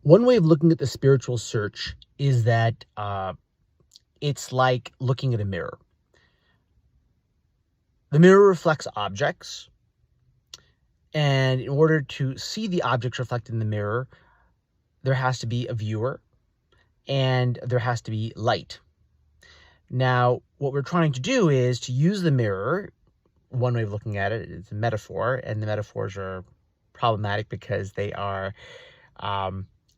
One way of looking at the spiritual search is that it's like looking at a mirror. The mirror reflects objects, and in order to see the objects reflected in the mirror, there has to be a viewer and there has to be light. Now, what we're trying to do is to use the mirror. One way of looking at it is a metaphor, and the metaphors are problematic because they are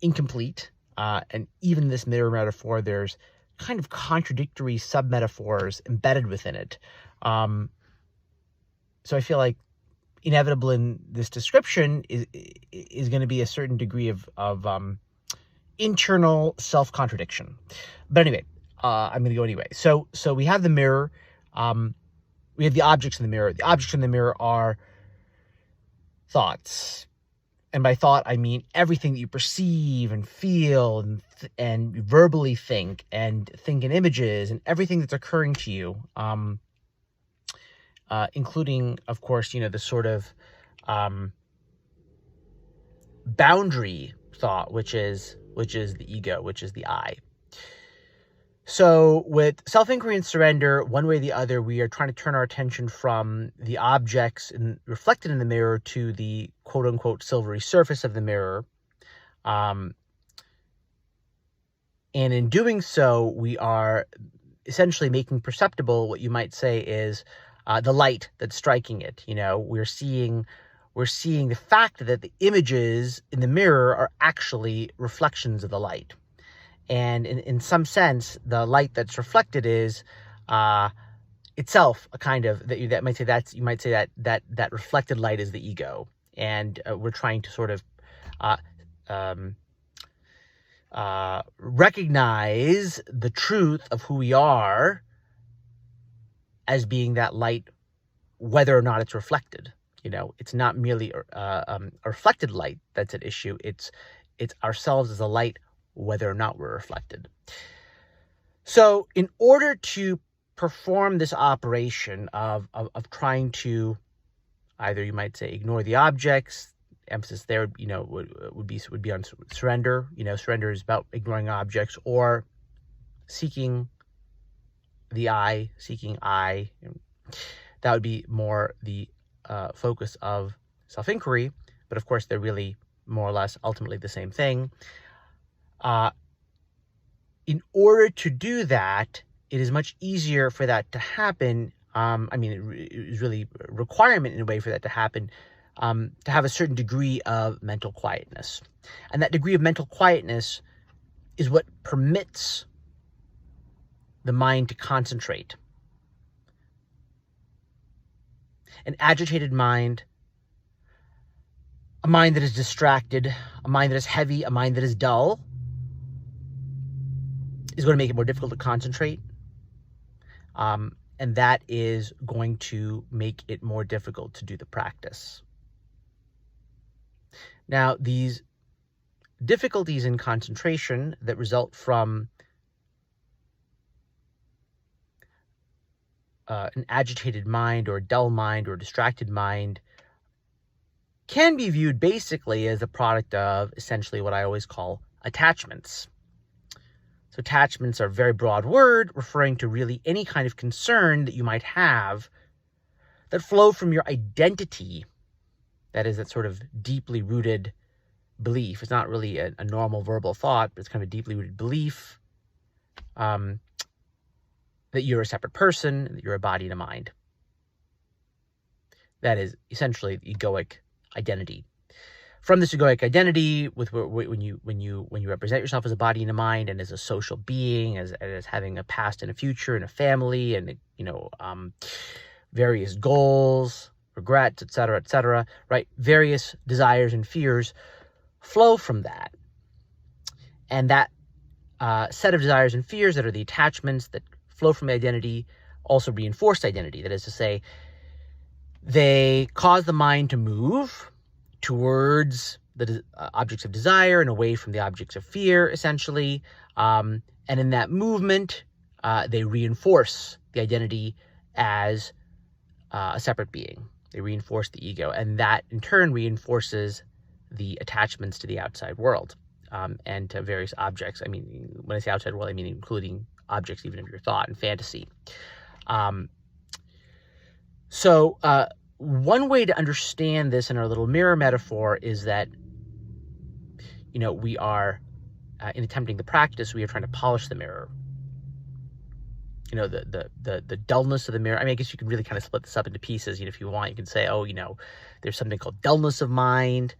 incomplete. And even in this mirror metaphor, there's kind of contradictory sub-metaphors embedded within it. So I feel like inevitable in this description is going to be a certain degree of internal self-contradiction. But anyway, I'm going to go anyway. So we have the mirror. We have the objects in the mirror. The objects in the mirror are thoughts. And by thought, I mean everything that you perceive and feel and verbally think and think in images and everything that's occurring to you, including, of course, the sort of boundary thought, which is the ego, which is the I. So with self-inquiry and surrender, one way or the other, we are trying to turn our attention from the objects reflected in the mirror to the quote-unquote silvery surface of the mirror. And in doing so, we are essentially making perceptible what you might say is the light that's striking it. We're seeing the fact that the images in the mirror are actually reflections of the light. And in some sense, the light that's reflected is itself a kind of you might say that reflected light is the ego, and we're trying to sort of recognize the truth of who we are as being that light, whether or not it's reflected. It's not merely a reflected light that's at issue. It's ourselves as a light, whether or not we're reflected. So in order to perform this operation of trying to either, you might say, ignore the objects, emphasis there, would be on surrender. Surrender is about ignoring objects, or seeking I. That would be more the focus of self-inquiry, but of course they're really more or less ultimately the same thing. In order to do that, it is much easier for that to happen. It is really a requirement in a way for that to happen, to have a certain degree of mental quietness. And that degree of mental quietness is what permits the mind to concentrate. An agitated mind, a mind that is distracted, a mind that is heavy, a mind that is dull, is going to make it more difficult to concentrate. And that is going to make it more difficult to do the practice. Now, these difficulties in concentration that result from an agitated mind or a dull mind or a distracted mind can be viewed basically as a product of essentially what I always call attachments. So attachments are a very broad word referring to really any kind of concern that you might have that flow from your identity. That is that sort of deeply rooted belief. It's not really a normal verbal thought, but it's kind of a deeply rooted belief that you're a separate person, that you're a body and a mind. That is essentially the egoic identity. From this egoic identity, when you represent yourself as a body and a mind, and as a social being, as having a past and a future and a family, and various goals, regrets, etc., right? Various desires and fears flow from that, and that set of desires and fears that are the attachments that flow from identity also reinforce identity. That is to say, they cause the mind to move towards the objects of desire and away from the objects of fear, essentially. And in that movement, they reinforce the identity as a separate being. They reinforce the ego, and that in turn reinforces the attachments to the outside world. and to various objects. I mean, when I say outside world, I mean including objects even of your thought and fantasy. So one way to understand this in our little mirror metaphor is that, we are, in attempting the practice, we are trying to polish the mirror. The dullness of the mirror. I mean, I guess you can really kind of split this up into pieces. If you want, you can say, there's something called dullness of mind.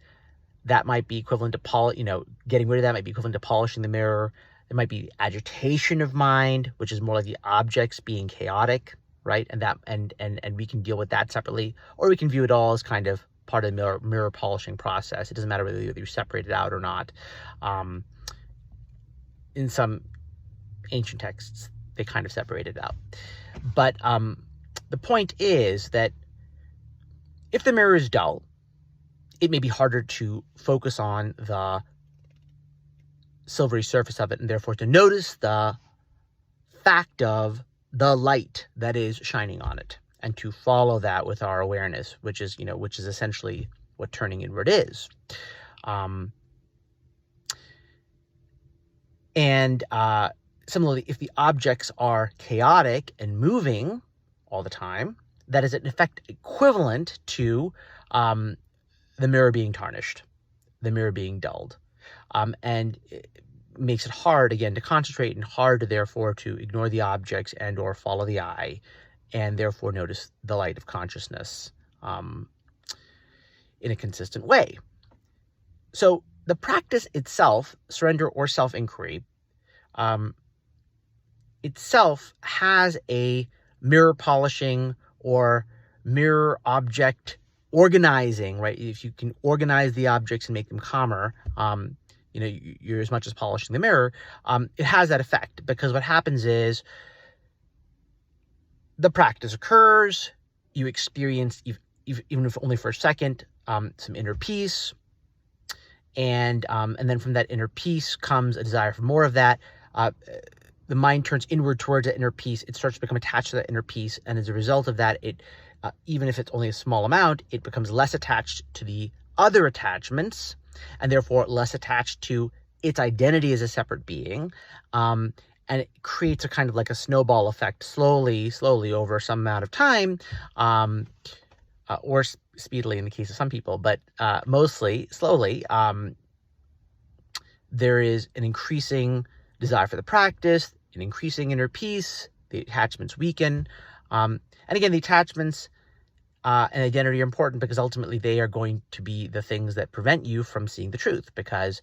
That might be equivalent to getting rid of that might be equivalent to polishing the mirror. There might be agitation of mind, which is more like the objects being chaotic, right? And we can deal with that separately, or we can view it all as kind of part of the mirror polishing process. It doesn't matter whether you separate it out or not. In some ancient texts, they kind of separate it out. But the point is that if the mirror is dull, it may be harder to focus on the silvery surface of it, and therefore to notice the fact of the light that is shining on it, and to follow that with our awareness, which is essentially what turning inward is. Similarly, if the objects are chaotic and moving all the time, that is in effect equivalent to the mirror being tarnished, the mirror being dulled. And it makes it hard, again, to concentrate, and hard, therefore, to ignore the objects and or follow the eye, and therefore notice the light of consciousness in a consistent way. So the practice itself, surrender or self-inquiry, itself has a mirror polishing or mirror object organizing, right? If you can organize the objects and make them calmer, you're as much as polishing the mirror. It has that effect, because what happens is the practice occurs, you experience, even if only for a second, some inner peace, and then from that inner peace comes a desire for more of that. The mind turns inward towards that inner peace. It starts to become attached to that inner peace, and as a result of that, it even if it's only a small amount, it becomes less attached to the other attachments, and therefore less attached to its identity as a separate being. And it creates a kind of like a snowball effect, slowly over some amount of time, or speedily in the case of some people, but mostly slowly. There is an increasing desire for the practice, an increasing inner peace, the attachments weaken. And again, the attachments and identity are important, because ultimately they are going to be the things that prevent you from seeing the truth, because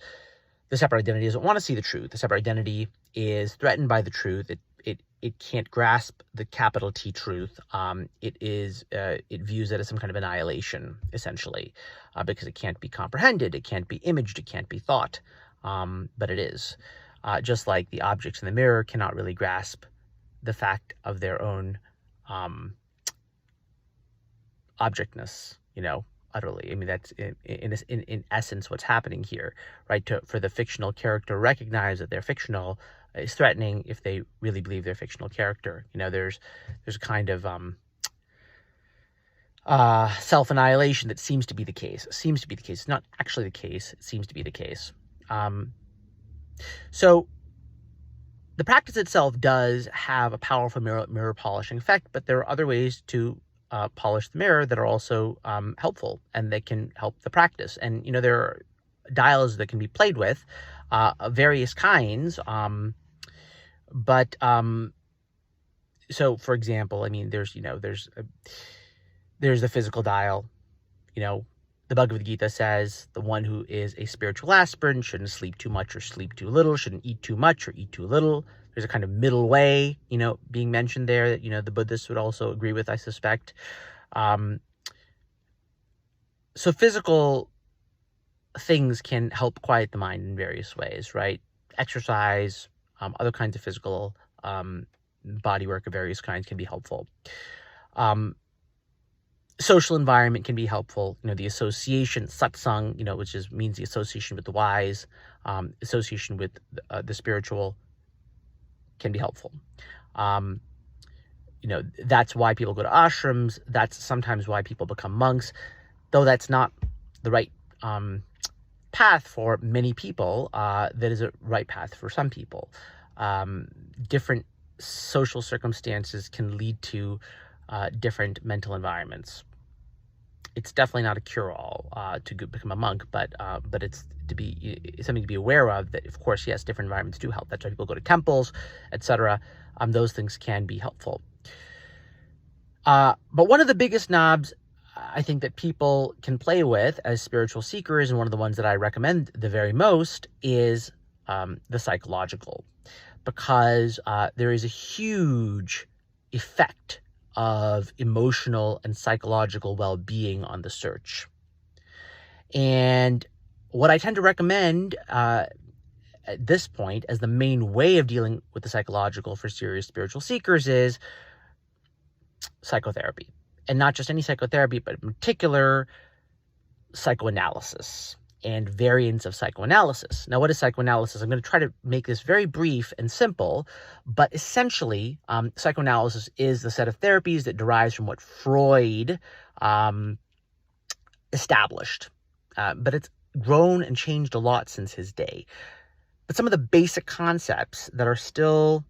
the separate identity doesn't want to see the truth. The separate identity is threatened by the truth. It can't grasp the capital T truth. It views it as some kind of annihilation, essentially, because it can't be comprehended, it can't be imaged, it can't be thought, but it is. Just like the objects in the mirror cannot really grasp the fact of their own objectness, utterly. I mean, that's in essence what's happening here, right? For the fictional character to recognize that they're fictional is threatening if they really believe they're a fictional character. There's a kind of self-annihilation that seems to be the case. It's not actually the case. It seems to be the case. So the practice itself does have a powerful mirror polishing effect, but there are other ways to polish the mirror that are also helpful, and that can help the practice. And there are dials that can be played with, of various kinds. So for example, I mean, there's the physical dial. The Bhagavad Gita says the one who is a spiritual aspirant shouldn't sleep too much or sleep too little, shouldn't eat too much or eat too little. There's a kind of middle way, being mentioned there that, the Buddhists would also agree with, I suspect. So physical things can help quiet the mind in various ways, right? Exercise, other kinds of physical body work of various kinds can be helpful. Social environment can be helpful. The association, satsang, which means the association with the wise, association with the spiritual, can be helpful. That's why people go to ashrams. That's sometimes why people become monks, though that's not the right path for many people, that is a right path for some people. Different social circumstances can lead to different mental environments. It's definitely not a cure-all to become a monk, but it's something to be aware of. That, of course, yes, different environments do help. That's why people go to temples, etc. Those things can be helpful. But one of the biggest knobs I think that people can play with as spiritual seekers, and one of the ones that I recommend the very most, is the psychological, because there is a huge effect of emotional and psychological well-being on the search. And what I tend to recommend at this point as the main way of dealing with the psychological for serious spiritual seekers is psychotherapy. And not just any psychotherapy, but in particular psychoanalysis and variants of psychoanalysis. Now, what is psychoanalysis? I'm going to try to make this very brief and simple, but essentially, psychoanalysis is the set of therapies that derives from what Freud established. But it's grown and changed a lot since his day. But some of the basic concepts that are still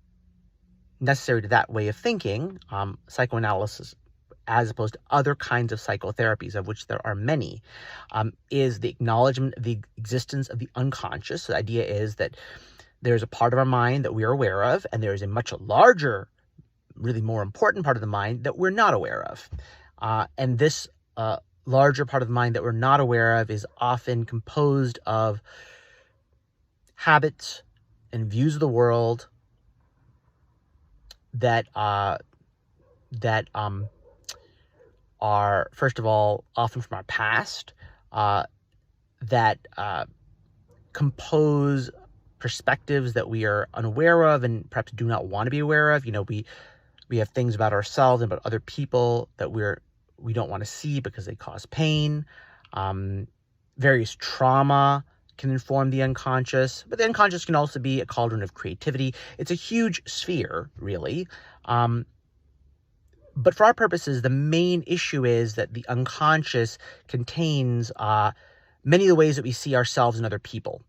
necessary to that way of thinking, psychoanalysis, as opposed to other kinds of psychotherapies, of which there are many, is the acknowledgement of the existence of the unconscious. The idea is that there's a part of our mind that we are aware of, and there is a much larger, really more important part of the mind that we're not aware of. And this larger part of the mind that we're not aware of is often composed of habits and views of the world that are, first of all, often from our past, that compose perspectives that we are unaware of and perhaps do not want to be aware of. We have things about ourselves and about other people that we don't want to see because they cause pain. Various trauma can inform the unconscious, but the unconscious can also be a cauldron of creativity. It's a huge sphere, really. But for our purposes, the main issue is that the unconscious contains many of the ways that we see ourselves and other people,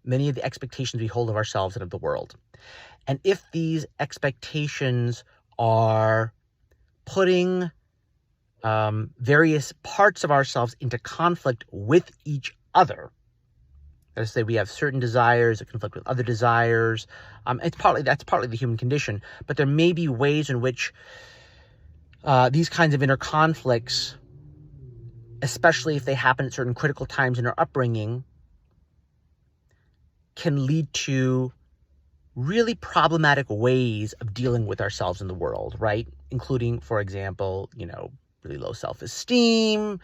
many of the expectations we hold of ourselves and of the world. And if these expectations are putting various parts of ourselves into conflict with each other, let's say we have certain desires that conflict with other desires, that's partly the human condition, but there may be ways in which these kinds of inner conflicts, especially if they happen at certain critical times in our upbringing, can lead to really problematic ways of dealing with ourselves in the world, right? Including, for example, really low self-esteem,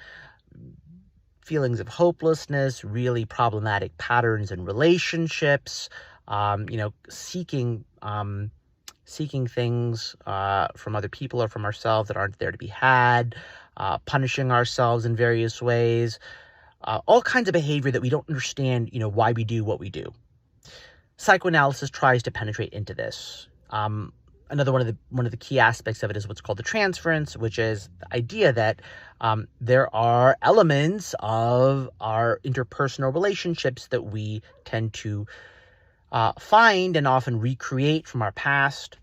feelings of hopelessness, really problematic patterns in relationships, seeking things from other people or from ourselves that aren't there to be had, punishing ourselves in various ways, all kinds of behavior that we don't understand, why we do what we do. Psychoanalysis tries to penetrate into this. Another one of the key aspects of it is what's called the transference, which is the idea that there are elements of our interpersonal relationships that we tend to find and often recreate from our past.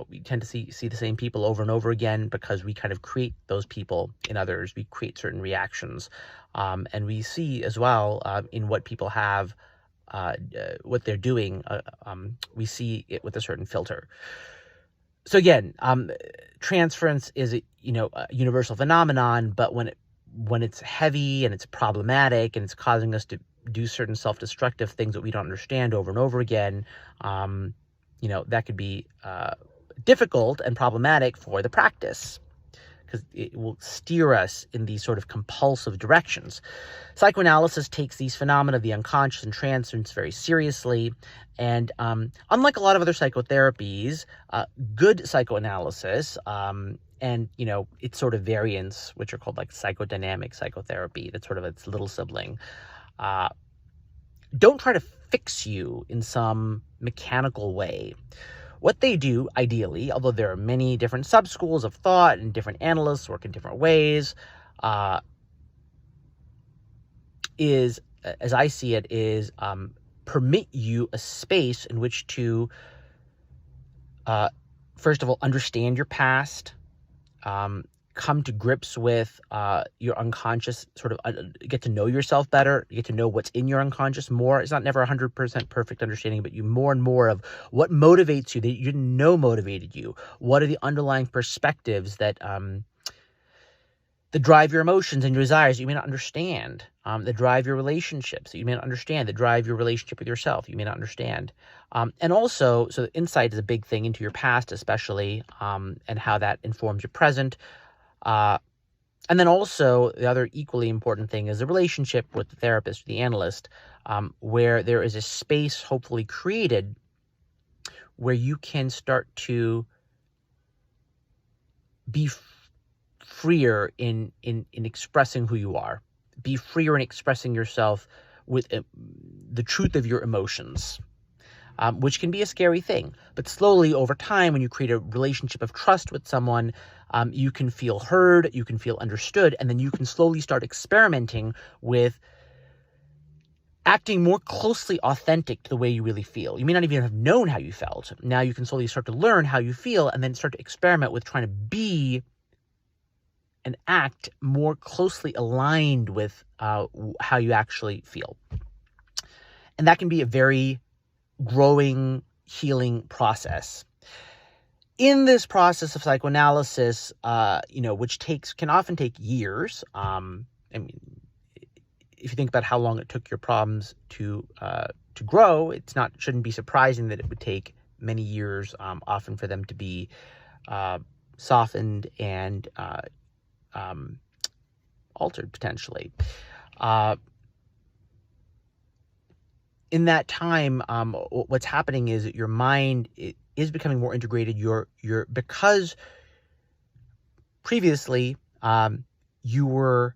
We tend to see the same people over and over again because we kind of create those people in others. We create certain reactions. And we see as well in what people have, what they're doing, we see it with a certain filter. So again, transference is a universal phenomenon, but when it's heavy and it's problematic and it's causing us to do certain self-destructive things that we don't understand over and over again, that could be difficult and problematic for the practice, because it will steer us in these sort of compulsive directions. Psychoanalysis takes these phenomena of the unconscious and transference very seriously, and unlike a lot of other psychotherapies, good psychoanalysis and its sort of variants, which are called like psychodynamic psychotherapy, that's sort of its little sibling, don't try to fix you in some mechanical way. What they do, ideally, although there are many different sub-schools of thought and different analysts work in different ways, is as I see it, is permit you a space in which to, first of all, understand your past, come to grips with your unconscious, sort of get to know yourself better, get to know what's in your unconscious more. It's not never 100% perfect understanding, but you more and more of what motivates you that you didn't know motivated you. What are the underlying perspectives that drive your emotions and your desires you may not understand, that drive your relationships that you may not understand, that drive your relationship with yourself you may not understand. And also, so insight is a big thing into your past especially, and how that informs your present. And then also, the other equally important thing is the relationship with the therapist, the analyst, where there is a space hopefully created where you can start to be freer in expressing who you are, be freer in expressing yourself with the truth of your emotions, which can be a scary thing. But slowly over time, when you create a relationship of trust with someone, you can feel heard, you can feel understood, and then you can slowly start experimenting with acting more closely authentic to the way you really feel. You may not even have known how you felt. Now you can slowly start to learn how you feel and then start to experiment with trying to be and act more closely aligned with how you actually feel. And that can be a very growing, healing process. In this process of psychoanalysis, which can often take years. I mean, if you think about how long it took your problems to grow, shouldn't be surprising that it would take many years, often for them to be softened and altered potentially. In that time, what's happening is that your mind is becoming more integrated. Because previously you were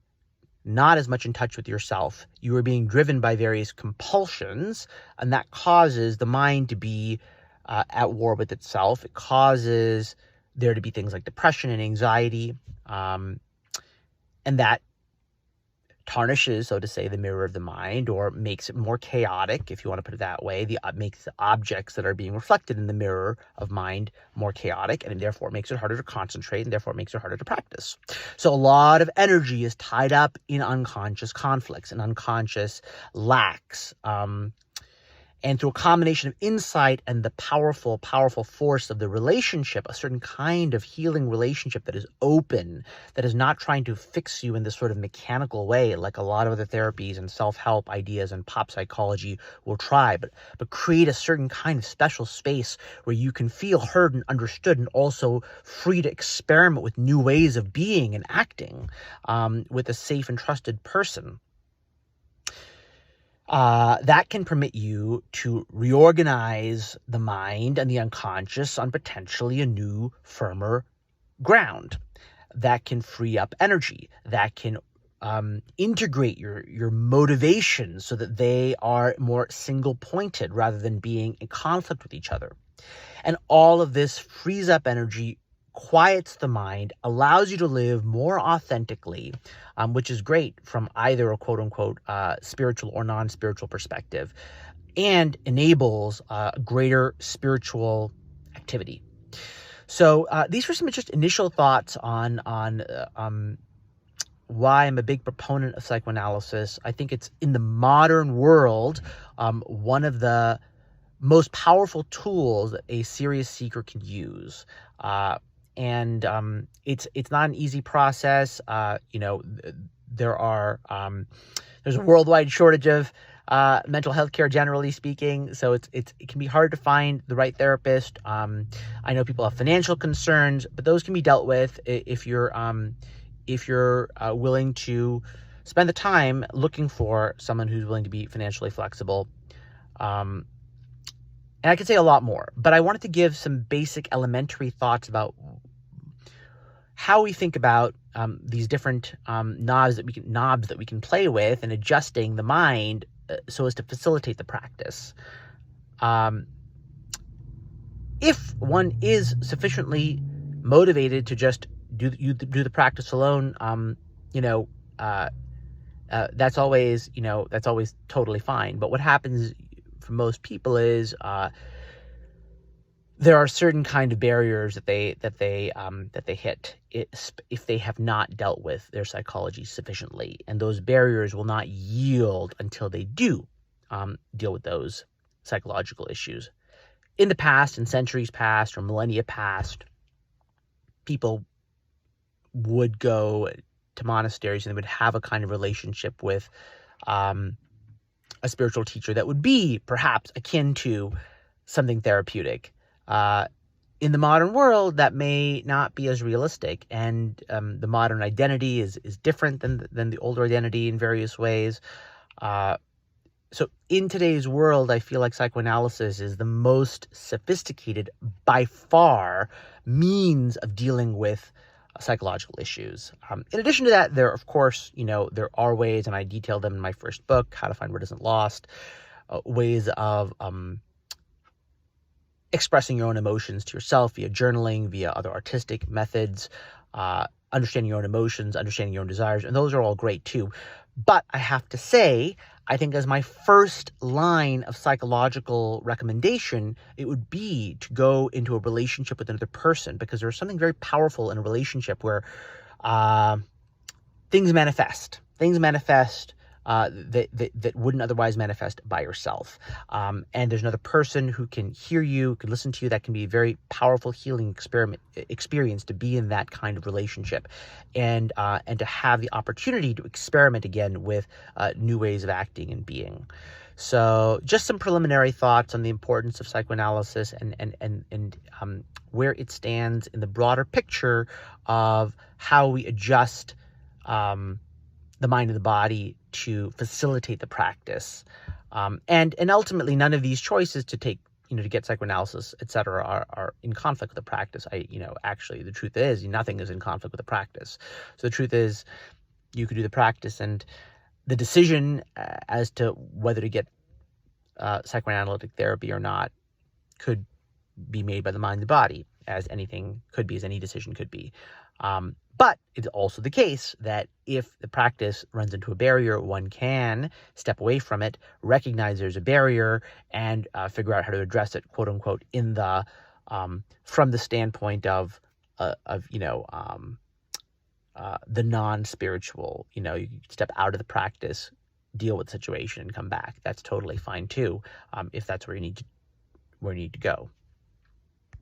not as much in touch with yourself. You were being driven by various compulsions, and that causes the mind to be at war with itself. It causes there to be things like depression and anxiety, and that tarnishes, so to say, the mirror of the mind, or makes it more chaotic, if you want to put it that way. Makes the objects that are being reflected in the mirror of mind more chaotic, and therefore it makes it harder to concentrate, and therefore it makes it harder to practice. So a lot of energy is tied up in unconscious conflicts and unconscious lacks. And through a combination of insight and the powerful, powerful force of the relationship, a certain kind of healing relationship that is open, that is not trying to fix you in this sort of mechanical way, like a lot of other therapies and self-help ideas and pop psychology will try, but create a certain kind of special space where you can feel heard and understood, and also free to experiment with new ways of being and acting with a safe and trusted person. That can permit you to reorganize the mind and the unconscious on potentially a new, firmer ground. That can free up energy. That can integrate your motivations so that they are more single-pointed rather than being in conflict with each other. And all of this frees up energy, quiets the mind, allows you to live more authentically, which is great from either a quote-unquote spiritual or non-spiritual perspective, and enables greater spiritual activity. So these were some just initial thoughts on why I'm a big proponent of psychoanalysis. I think it's, in the modern world, one of the most powerful tools that a serious seeker can use. And it's not an easy process. There's a worldwide shortage of mental health care, generally speaking. So it can be hard to find the right therapist. I know people have financial concerns, but those can be dealt with if you're willing to spend the time looking for someone who's willing to be financially flexible. And I could say a lot more, but I wanted to give some basic elementary thoughts about how we think about these different knobs that we can play with and adjusting the mind so as to facilitate the practice. If one is sufficiently motivated to just do the practice alone, That's always, that's always totally fine. But what happens for most people is there are certain kind of barriers that they hit if they have not dealt with their psychology sufficiently, and those barriers will not yield until they do deal with those psychological issues. In the past, in centuries past or millennia past, people would go to monasteries and they would have a kind of relationship with a spiritual teacher that would be perhaps akin to something therapeutic. In the modern world, that may not be as realistic, and the modern identity is different than the older identity in various ways. So in today's world, I feel like psychoanalysis is the most sophisticated, by far, means of dealing with psychological issues. In addition to that, there, of course, there are ways, and I detailed them in my first book, How to Find What Isn't Lost, ways of expressing your own emotions to yourself via journaling, via other artistic methods, understanding your own emotions, understanding your own desires, and those are all great too. But I have to say, I think as my first line of psychological recommendation, it would be to go into a relationship with another person, because there's something very powerful in a relationship where things manifest. That wouldn't otherwise manifest by yourself. And there's another person who can hear you, can listen to you. That can be a very powerful healing experience to be in that kind of relationship, and to have the opportunity to experiment again with new ways of acting and being. So just some preliminary thoughts on the importance of psychoanalysis and where it stands in the broader picture of how we adjust the mind and the body to facilitate the practice. And ultimately, none of these choices to take, to get psychoanalysis, etc., are in conflict with the practice. Actually, the truth is, nothing is in conflict with the practice. So the truth is, you could do the practice, and the decision as to whether to get psychoanalytic therapy or not could be made by the mind and the body, as anything could be, as any decision could be. But it's also the case that if the practice runs into a barrier, one can step away from it, recognize there's a barrier, and figure out how to address it, quote unquote, in the from the standpoint of the non-spiritual. You step out of the practice, deal with the situation, and come back. That's totally fine too, if that's where you need to go.